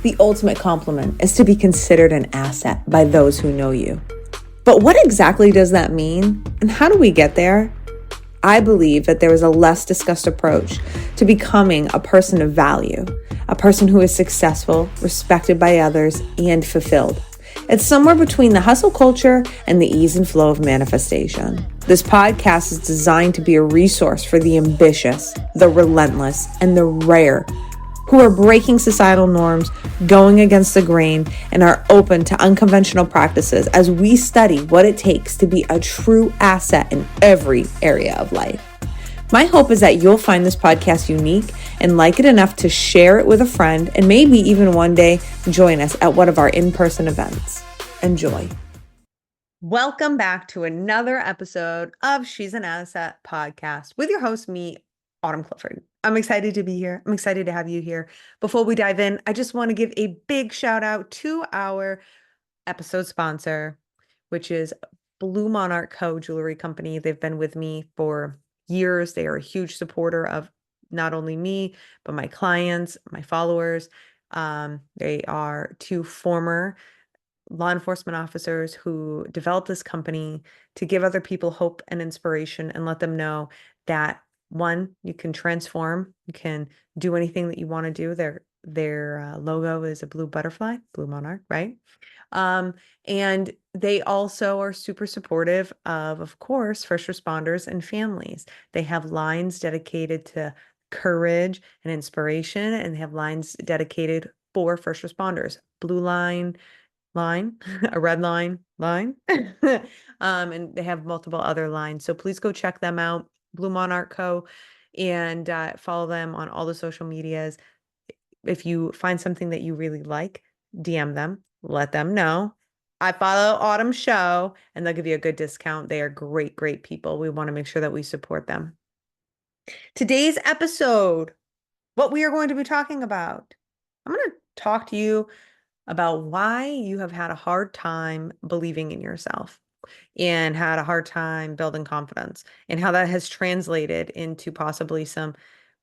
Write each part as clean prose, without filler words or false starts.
The ultimate compliment is to be considered an asset by those who know you. But what exactly does that mean? And how do we get there? I believe that there is a less discussed approach to becoming a person of value, a person who is successful, respected by others, and fulfilled. It's somewhere between the hustle culture and the ease and flow of manifestation. This podcast is designed to be a resource for the ambitious, the relentless, and the rare who are breaking societal norms, going against the grain, and are open to unconventional practices as we study what it takes to be a true asset in every area of life. My hope is that you'll find this podcast unique and like it enough to share it with a friend and maybe even one day join us at one of our in-person events. Enjoy. Welcome back to another episode of She's an Asset podcast with your host, me, Autumn Clifford. I'm excited to be here. I'm excited to have you here. Before we dive in, I just want to give a big shout out to our episode sponsor, which is Blue Monarch Co. Jewelry Company. They've been with me for years. They are a huge supporter of not only me, but my clients, my followers. They are two former law enforcement officers who developed this company to give other people hope and inspiration and let them know that one, you can transform, you can do anything that you want to do. Their logo is a blue butterfly, Blue Monarch, right? And they also are super supportive of course, first responders and families. They have lines dedicated to courage and inspiration, and they have lines dedicated for first responders. Blue line, a red line. And they have multiple other lines. So please go check them out, Blue Monarch Co. And follow them on all the social medias. If you find something that you really like, DM them, let them know. I follow Autumn's show and they'll give you a good discount. They are great, great people. We want to make sure that we support them. Today's episode, what we are going to be talking about. I'm going to talk to you about why you have had a hard time believing in yourself and had a hard time building confidence, and how that has translated into possibly some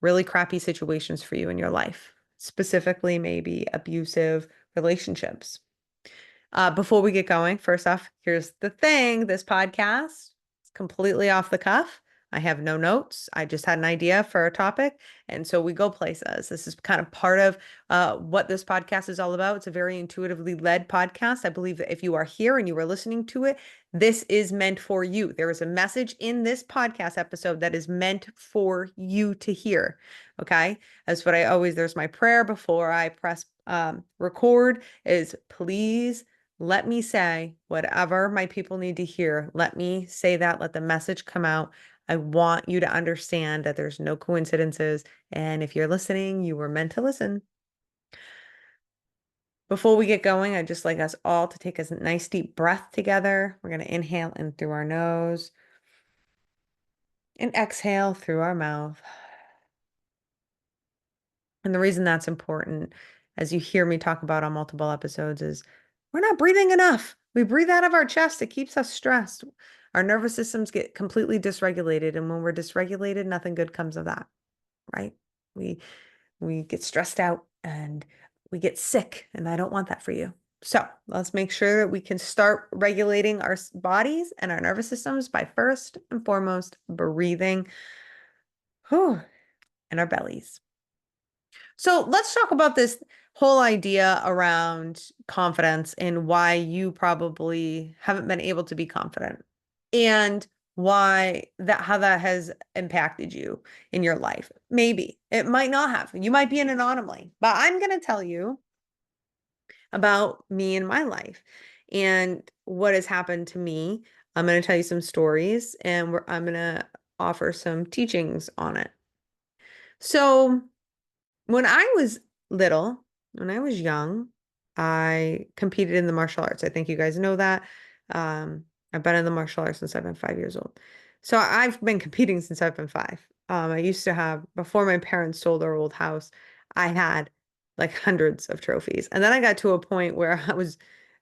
really crappy situations for you in your life, specifically maybe abusive relationships. Before we get going, first off, here's the thing. This podcast is completely off the cuff. I have no notes. I just had an idea for a topic. And so we go places. This is kind of part of what this podcast is all about. It's a very intuitively led podcast. I believe that if you are here and you are listening to it, this is meant for you. There is a message in this podcast episode that is meant for you to hear. Okay. That's what there's my prayer before I press record is please let me say whatever my people need to hear. Let me say that. Let the message come out. I want you to understand that there's no coincidences. And if you're listening, you were meant to listen. Before we get going, I'd just like us all to take a nice deep breath together. We're going to inhale in through our nose and exhale through our mouth. And the reason that's important, as you hear me talk about on multiple episodes, is we're not breathing enough. We breathe out of our chest. It keeps us stressed. Our nervous systems get completely dysregulated. And when we're dysregulated, nothing good comes of that, right? We get stressed out and we get sick. And I don't want that for you. So let's make sure that we can start regulating our bodies and our nervous systems by first and foremost breathing in our bellies. So let's talk about this whole idea around confidence and why you probably haven't been able to be confident, and how that has impacted you in your life. Maybe it might not have. You might be an anomaly, but I'm going to tell you about me and my life and what has happened to me. I'm going to tell you some stories, and I'm going to offer some teachings on it. So when I was when I was young, I competed in the martial arts. I think you guys know that. I've been in the martial arts since I've been 5 years old. So I've been competing since I've been 5. I used to have, before my parents sold our old house, I had like hundreds of trophies. And then I got to a point where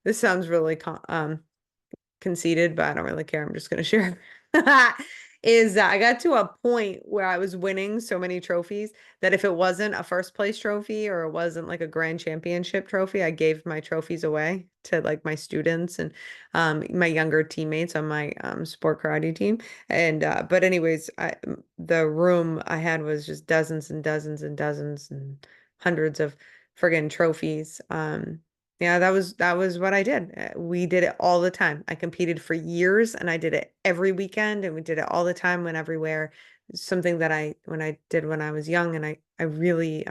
this sounds really conceited, but I don't really care. I'm just going to share. is that I got to a point where I was winning so many trophies that if it wasn't a first place trophy or it wasn't like a grand championship trophy, I gave my trophies away to like my students and my younger teammates on my sport karate team. And but anyways, the room I had was just dozens and dozens and dozens and hundreds of friggin' trophies. Yeah, that was what I did. We did it all the time. I competed for years and I did it every weekend and we did it all the time when everywhere. Something that I did when I was young and I really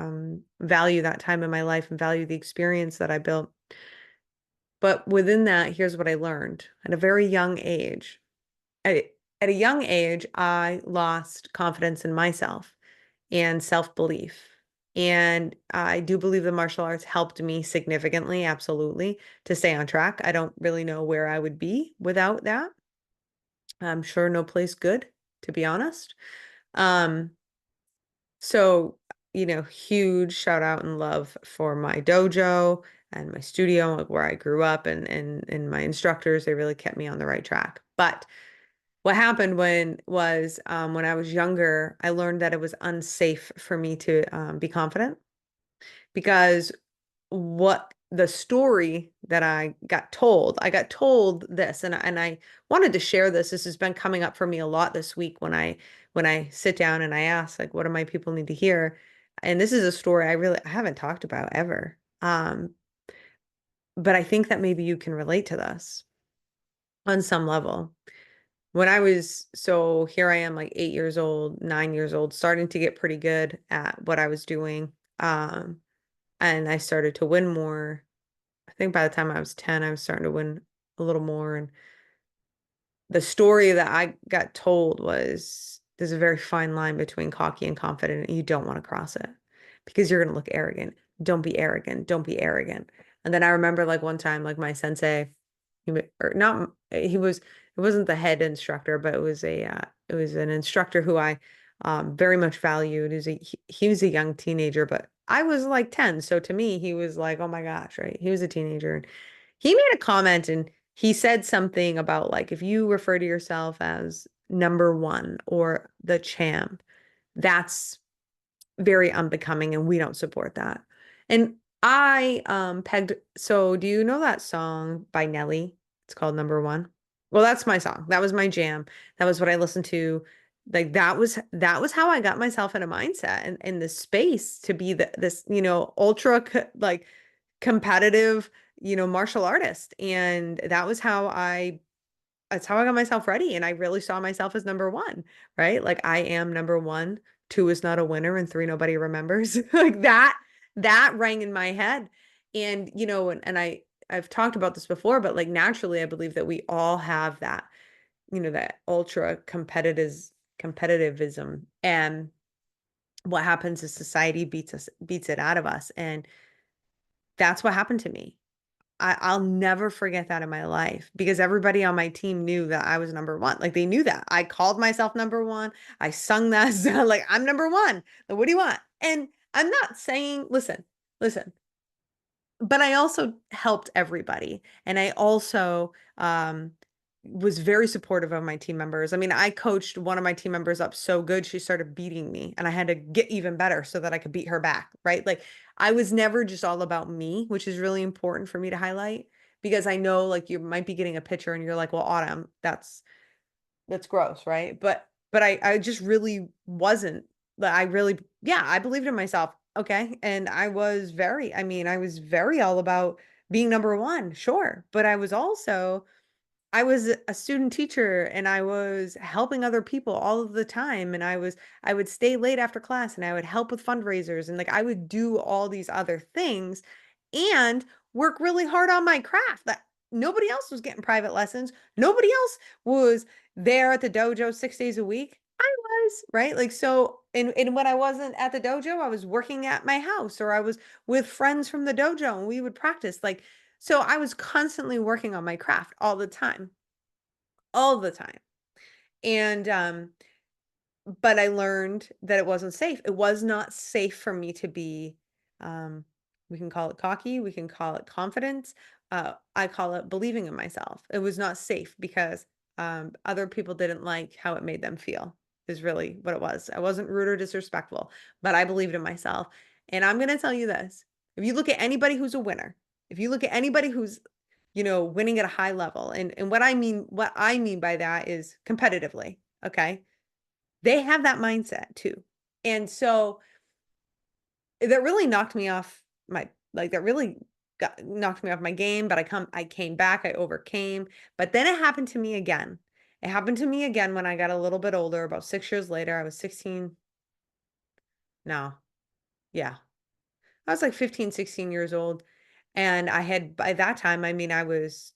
value that time in my life and value the experience that I built. But within that, here's what I learned at a very young age. At a young age, I lost confidence in myself and self-belief. And I do believe the martial arts helped me significantly, absolutely, to stay on track. I don't really know where I would be without that. I'm sure no place good, to be honest. Um, so, huge shout out and love for my dojo and my studio, like where I grew up and my instructors, they really kept me on the right track. But what happened when I was younger, I learned that it was unsafe for me to be confident because what the story that I got told this, and I wanted to share this. This has been coming up for me a lot this week when I sit down and I ask like, what do my people need to hear? And this is a story I haven't talked about ever. But I think that maybe you can relate to this on some level. So here I am like 8 years old, 9 years old, starting to get pretty good at what I was doing. And I started to win more. I think by the time I was 10, I was starting to win a little more. And the story that I got told was there's a very fine line between cocky and confident, and you don't want to cross it because you're going to look arrogant. Don't be arrogant. Don't be arrogant. And then I remember like one time, like my sensei, or not, it wasn't the head instructor, but it was an instructor who I very much valued. He was a young teenager, but I was like 10. So to me, he was like, oh my gosh, right? He was a teenager. He made a comment and he said something about like if you refer to yourself as number one or the champ, that's very unbecoming and we don't support that. And I pegged, so do you know that song by Nelly? It's called Number One. Well, that's my song. That was my jam. That was what I listened to. Like that was how I got myself in a mindset and in this space to be this, ultra like competitive, martial artist. And that's how I got myself ready. And I really saw myself as number one, right? Like I am number one, two is not a winner, and three, nobody remembers. Like that rang in my head. And, I've talked about this before, but like naturally, I believe that we all have that, that ultra competitivism. And what happens is society beats it out of us. And that's what happened to me. I'll never forget that in my life because everybody on my team knew that I was number one. Like they knew that. I called myself number one. I sung that song, like I'm number one. Like, what do you want? And I'm not saying, listen, but I also helped everybody. And I also was very supportive of my team members. I mean, I coached one of my team members up so good, she started beating me, and I had to get even better so that I could beat her back, right? Like, I was never just all about me, which is really important for me to highlight because I know, like, you might be getting a picture and you're like, well, Autumn, that's gross, right? But I just really wasn't. I really, yeah, I believed in myself. Okay. And I was very all about being number one, sure. But I was a student teacher and I was helping other people all of the time. And I would stay late after class and I would help with fundraisers and like I would do all these other things and work really hard on my craft that nobody else was getting private lessons. Nobody else was there at the dojo 6 days a week. I was, right? Like, so, and when I wasn't at the dojo, I was working at my house or I was with friends from the dojo and we would practice. Like, so I was constantly working on my craft all the time. And but I learned that it wasn't safe. It was not safe for me to be um we can call it cocky, we can call it confidence. I call it believing in myself. It was not safe because Other people didn't like how it made them feel, is really what it was. I wasn't rude or disrespectful, but I believed in myself. And I'm going to tell you this. If you look at anybody who's a winner, if you look at anybody who's, winning at a high level, and what I mean by that is competitively, okay? They have that mindset too. And so that really knocked me off my that really knocked me off my game, but I came back, I overcame. But then it happened to me again. It happened to me again when I got a little bit older, about 6 years later. I was 16. No, yeah. I was like 15, 16 years old. And I had by that time, I mean, I was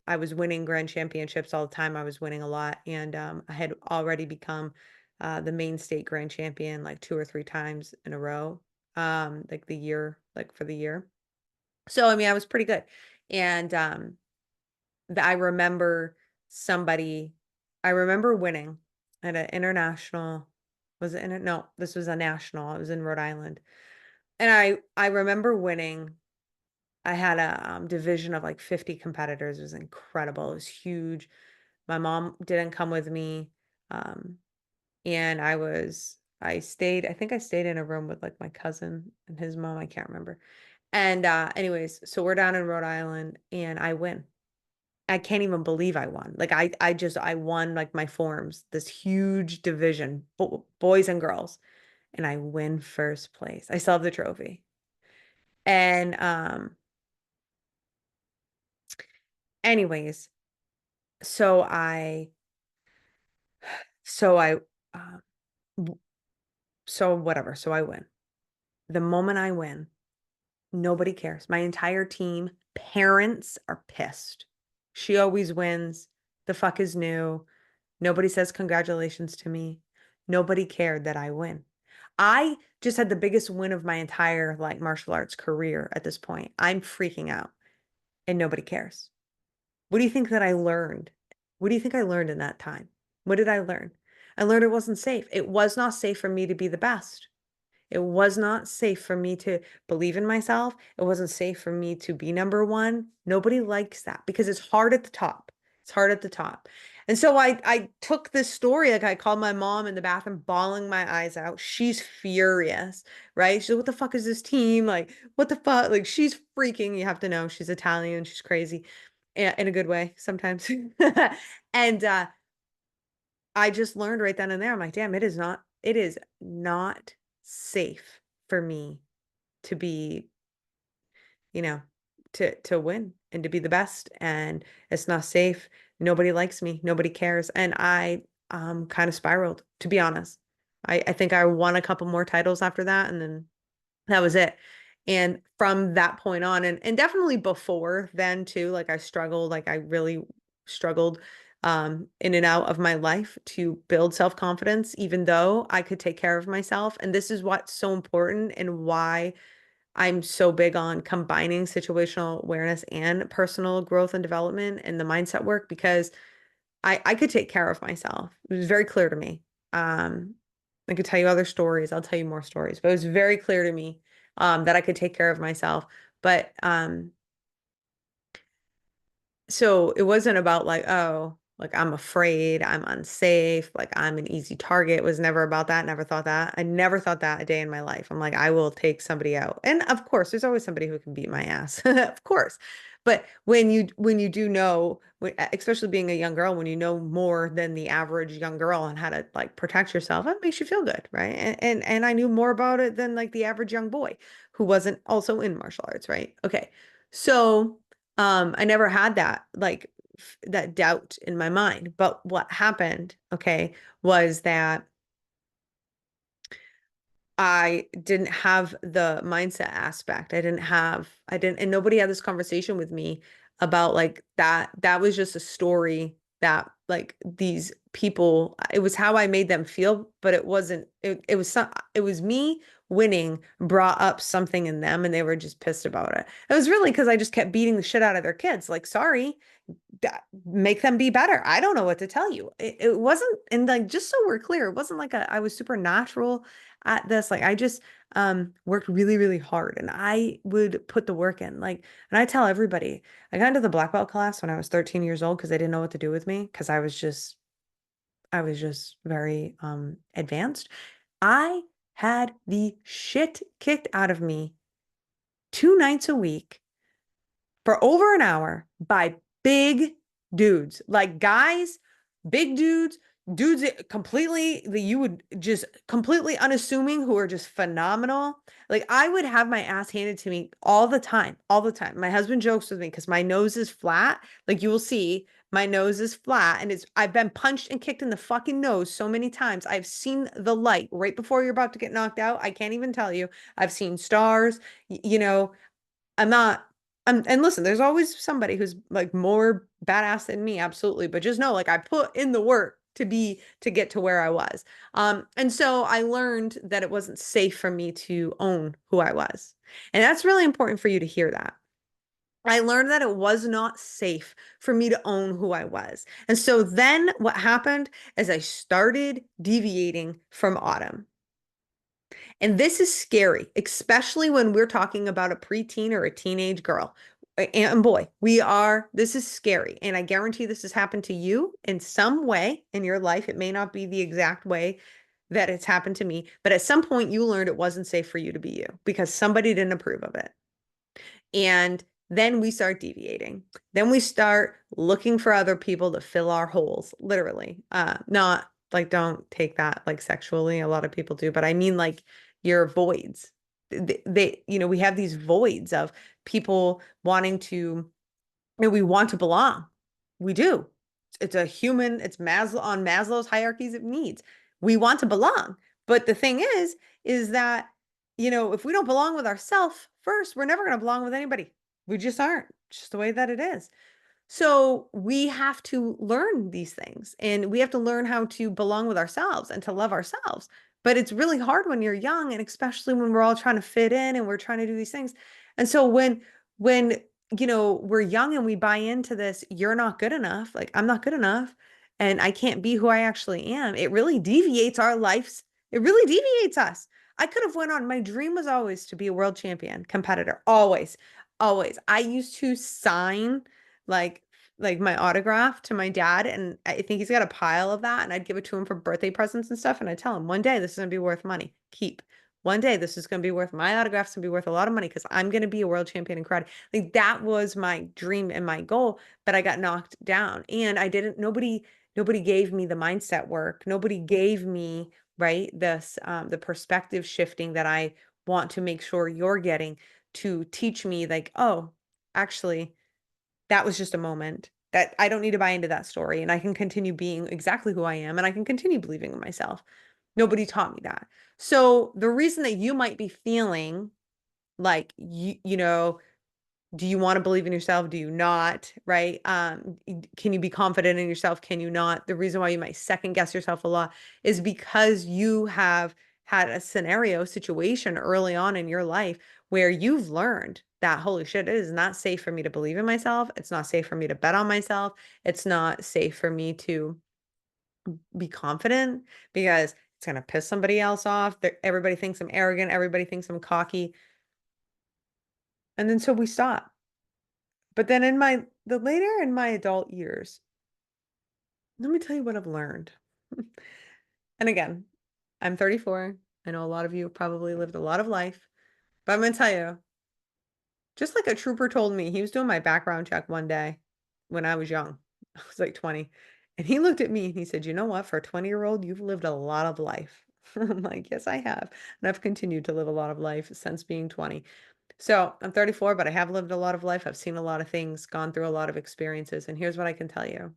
winning grand championships all the time. I was winning a lot. And I had already become the main state grand champion like 2 or 3 times in a row. Like the year, like for the year. So I mean, I was pretty good. And I remember somebody, I remember winning at an international, was it no, this was a national. I was in Rhode Island. And I remember winning. I had a division of like 50 competitors. It was incredible. It was huge. My mom didn't come with me. Um, and I think I stayed in a room with like my cousin and his mom. I can't remember. And anyways, so we're down in Rhode Island and I win. I can't even believe I won. Like I won like my forms, this huge division, boys and girls, and I win first place. I still have the trophy. And anyways, so I so I uh, so whatever, so I win. The moment I win, nobody cares. My entire team, parents are pissed. She always wins. The fuck is new. Nobody says congratulations to me. Nobody cared that I win. I just had the biggest win of my entire like martial arts career at this point. I'm freaking out and nobody cares. What do you think that I learned? What do you think I learned in that time? What did I learn? I learned it wasn't safe. It was not safe for me to be the best. It was not safe for me to believe in myself. It wasn't safe for me to be number one. Nobody likes that because it's hard at the top. It's hard at the top. And so I took this story, like I called my mom in the bathroom, bawling my eyes out. She's furious, right? She's like, what the fuck is this team? Like, what the fuck? Like, she's freaking. You have to know she's Italian. She's crazy in a good way sometimes. And I just learned right then and there. I'm like, damn, it is not safe for me to be, you know, to win and to be the best. And it's not safe. Nobody likes me. Nobody cares. And I kind of spiraled, to be honest. I think I won a couple more titles after that, and then that was it. And from that point on, and definitely before then too, like I struggled, like I really struggled in and out of my life to build self-confidence, even though I could take care of myself. And this is what's so important and why I'm so big on combining situational awareness and personal growth and development and the mindset work because I could take care of myself. It was very clear to me. Um, I could tell you other stories. I'll tell you more stories, but it was very clear to me that I could take care of myself. But so it wasn't about like, oh, like I'm afraid, I'm unsafe, like I'm an easy target. It was never about that. Never thought that. I never thought that a day in my life. I'm like, I will take somebody out. And of course, there's always somebody who can beat my ass. Of course. But when you do know, especially being a young girl, when you know more than the average young girl and how to like protect yourself, it makes you feel good, right? And I knew more about it than like the average young boy who wasn't also in martial arts, right? Okay. So I never had that like that doubt in my mind. But what happened, okay, was that I didn't have the mindset aspect. And nobody had this conversation with me about like that. That was just a story that like these people, it was how I made them feel, but it was me winning brought up something in them and they were just pissed about it. It was really because I just kept beating the shit out of their kids. Like, sorry, make them be better. I don't know what to tell you. It wasn't, and like just so we're clear, it wasn't like I was supernatural. at this. Like I just worked really, really hard and I would put the work in. Like, and I tell everybody, I got into the black belt class when I was 13 years old because they didn't know what to do with me because I was just very advanced. I had the shit kicked out of me 2 nights a week for over an hour by big dudes, like guys, big dudes, dudes that completely that you would just completely unassuming who are just phenomenal. Like I would have my ass handed to me all the time, all the time. My husband jokes with me because my nose is flat. Like you will see, my nose is flat and I've been punched and kicked in the fucking nose so many times. I've seen the light right before you're about to get knocked out. I can't even tell you. I've seen stars, you know, I'm not, and listen, there's always somebody who's like more badass than me, absolutely. But just know, like, I put in the work to get to where I was. And so I learned that it wasn't safe for me to own who I was. And that's really important for you to hear that. I learned that it was not safe for me to own who I was. And so then what happened is I started deviating from Autumn. And this is scary, especially when we're talking about a preteen or a teenage girl and boy. This is scary. And I guarantee this has happened to you in some way in your life. It may not be the exact way that it's happened to me, but at some point you learned it wasn't safe for you to be you because somebody didn't approve of it. And then we start deviating. Then we start looking for other people to fill our holes, literally. Not like don't take that like sexually. A lot of people do, but I mean like your voids. We have these voids of people wanting to, we want to belong. We do. It's a human, it's Maslow on Maslow's hierarchies of needs. We want to belong. But the thing is that, if we don't belong with ourselves first, we're never going to belong with anybody. We just aren't. It's just the way that it is. So we have to learn these things and we have to learn how to belong with ourselves and to love ourselves. But it's really hard when you're young and especially when we're all trying to fit in and we're trying to do these things. And so when we're young and we buy into this, you're not good enough, like I'm not good enough and I can't be who I actually am. It really deviates our lives. It really deviates us. I could have went on. My dream was always to be a world champion competitor. Always. Always. I used to sign like my autograph to my dad and I think he's got a pile of that and I'd give it to him for birthday presents and stuff and I tell him one day this is going to be worth money. Keep. One day this is going to be worth my autograph's going to be worth a lot of money because I'm going to be a world champion in karate. Like that was my dream and my goal, but I got knocked down and I didn't nobody gave me the mindset work. Nobody gave me right this the perspective shifting that I want to make sure you're getting to teach me like, oh, actually that was just a moment that I don't need to buy into that story and I can continue being exactly who I am and I can continue believing in myself. Nobody taught me that. So the reason that you might be feeling like do you want to believe in yourself? Do you not? Right? Can you be confident in yourself? Can you not? The reason why you might second guess yourself a lot is because you have had a situation early on in your life where you've learned that holy shit, it is not safe for me to believe in myself. It's not safe for me to bet on myself. It's not safe for me to be confident because it's going to piss somebody else off. Everybody thinks I'm arrogant. Everybody thinks I'm cocky. And then so we stop. But then later in my adult years, let me tell you what I've learned. And again, I'm 34. I know a lot of you have probably lived a lot of life, but I'm going to tell you, just like a trooper told me, he was doing my background check one day when I was young. I was like 20. And he looked at me and he said, you know what? For a 20-year-old, you've lived a lot of life. I'm like, yes, I have. And I've continued to live a lot of life since being 20. So I'm 34, but I have lived a lot of life. I've seen a lot of things, gone through a lot of experiences. And here's what I can tell you.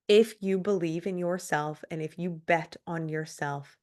If you believe in yourself and if you bet on yourself,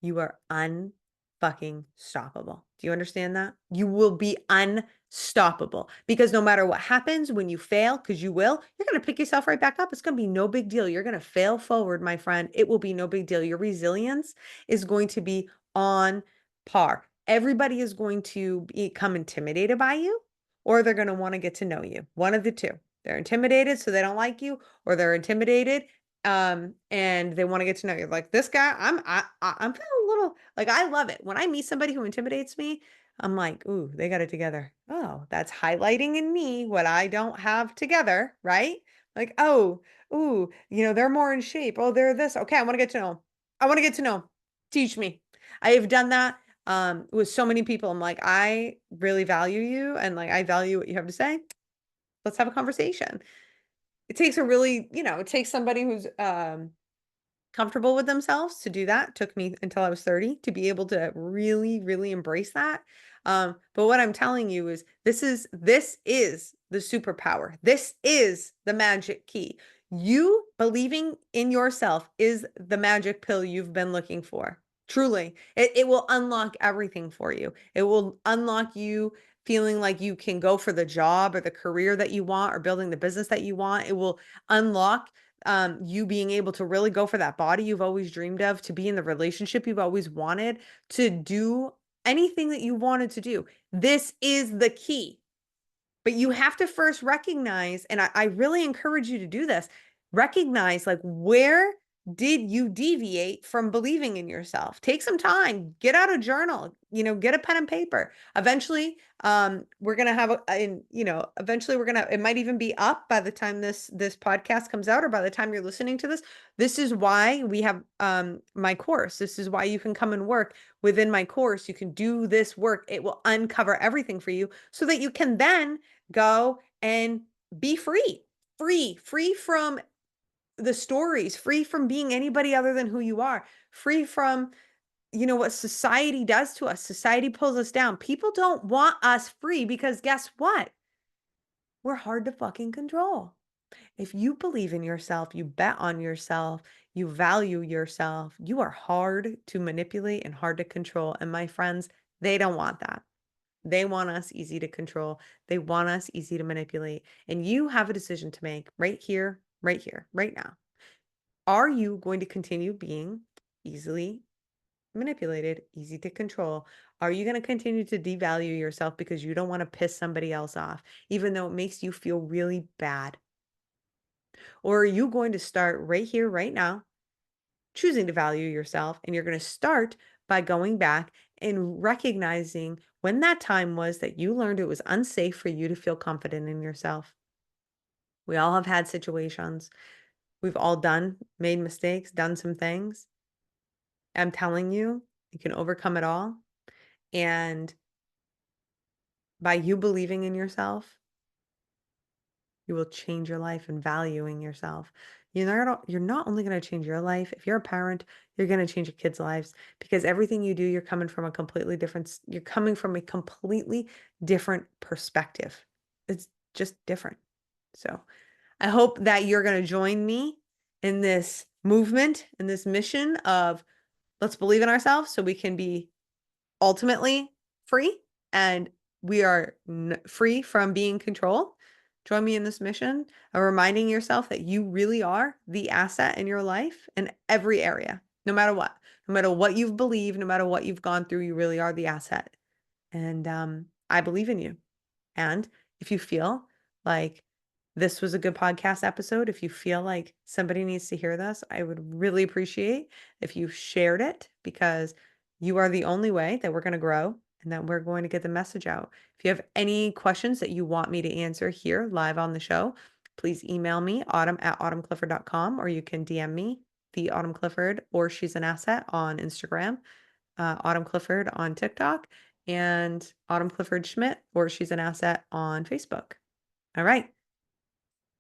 you are unfucking stoppable. Do you understand that? You will be unstoppable because no matter what happens when you fail, because you will, you're going to pick yourself right back up. It's going to be no big deal. You're going to fail forward, my friend. It will be no big deal. Your resilience is going to be on par. Everybody is going to become intimidated by you or they're going to want to get to know you. One of the two. They're intimidated, so they don't like you, or they're intimidated And they want to get to know you. Like this guy, I'm feeling a little like, I love it when I meet somebody who intimidates me. I'm like, ooh, they got it together. Oh, that's highlighting in me what I don't have together, right? Like, oh, ooh, they're more in shape. Oh, they're this. Okay, I want to get to know 'em. I want to get to know 'em. Teach me. I have done that with so many people. I'm like, I really value you, and like I value what you have to say. Let's have a conversation. It takes it takes somebody who's comfortable with themselves to do that. Took me until I was 30 to be able to really, really embrace that. But what I'm telling you is this is the superpower. This is the magic key. You believing in yourself is the magic pill you've been looking for. Truly, it will unlock everything for you. It will unlock you feeling like you can go for the job or the career that you want or building the business that you want. It will unlock you being able to really go for that body you've always dreamed of, to be in the relationship you've always wanted, to do anything that you wanted to do. This is the key. But you have to first recognize, and I really encourage you to do this, recognize like, where did you deviate from believing in yourself? Take some time, get out a journal, get a pen and paper. Eventually, we're going to have it might even be up by the time this podcast comes out, or by the time you're listening to this. This is why we have my course. This is why you can come and work within my course. You can do this work. It will uncover everything for you so that you can then go and be free from the stories, free from being anybody other than who you are, free from, what society does to us. Society pulls us down. People don't want us free because guess what? We're hard to fucking control. If you believe in yourself, you bet on yourself, you value yourself, you are hard to manipulate and hard to control. And my friends, they don't want that. They want us easy to control. They want us easy to manipulate. And you have a decision to make right here, right now. Are you going to continue being easily manipulated, easy to control? Are you going to continue to devalue yourself because you don't want to piss somebody else off, even though it makes you feel really bad? Or are you going to start right here, right now, choosing to value yourself, and you're going to start by going back and recognizing when that time was that you learned it was unsafe for you to feel confident in yourself. We all have had situations. We've all made mistakes, done some things. I'm telling you, you can overcome it all. And by you believing in yourself, you will change your life and valuing yourself. You're not only going to change your life. If you're a parent, you're going to change your kids' lives, because everything you do, you're coming from a completely different perspective. It's just different. So I hope that you're going to join me in this movement, in this mission of let's believe in ourselves so we can be ultimately free, and we are free from being controlled. Join me in this mission of reminding yourself that you really are the asset in your life in every area, no matter what you've believed, no matter what you've gone through, you really are the asset. And I believe in you. And if you feel like this was a good podcast episode, if you feel like somebody needs to hear this, I would really appreciate if you shared it, because you are the only way that we're going to grow and that we're going to get the message out. If you have any questions that you want me to answer here live on the show, please email me, autumn@autumnclifford.com, or you can DM me, the Autumn Clifford, or She's an Asset on Instagram, Autumn Clifford on TikTok, and Autumn Clifford Schmidt, or She's an Asset on Facebook. All right.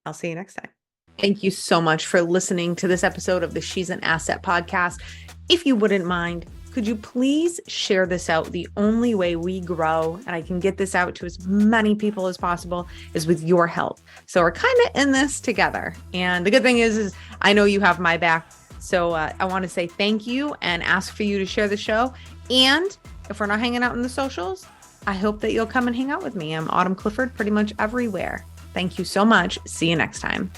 I'll see you next time. Thank you so much for listening to this episode of the She's an Asset podcast. If you wouldn't mind, could you please share this out? The only way we grow and I can get this out to as many people as possible is with your help. So we're kind of in this together. And the good thing is I know you have my back. So I want to say thank you and ask for you to share the show. And if we're not hanging out in the socials, I hope that you'll come and hang out with me. I'm Autumn Clifford pretty much everywhere. Thank you so much. See you next time.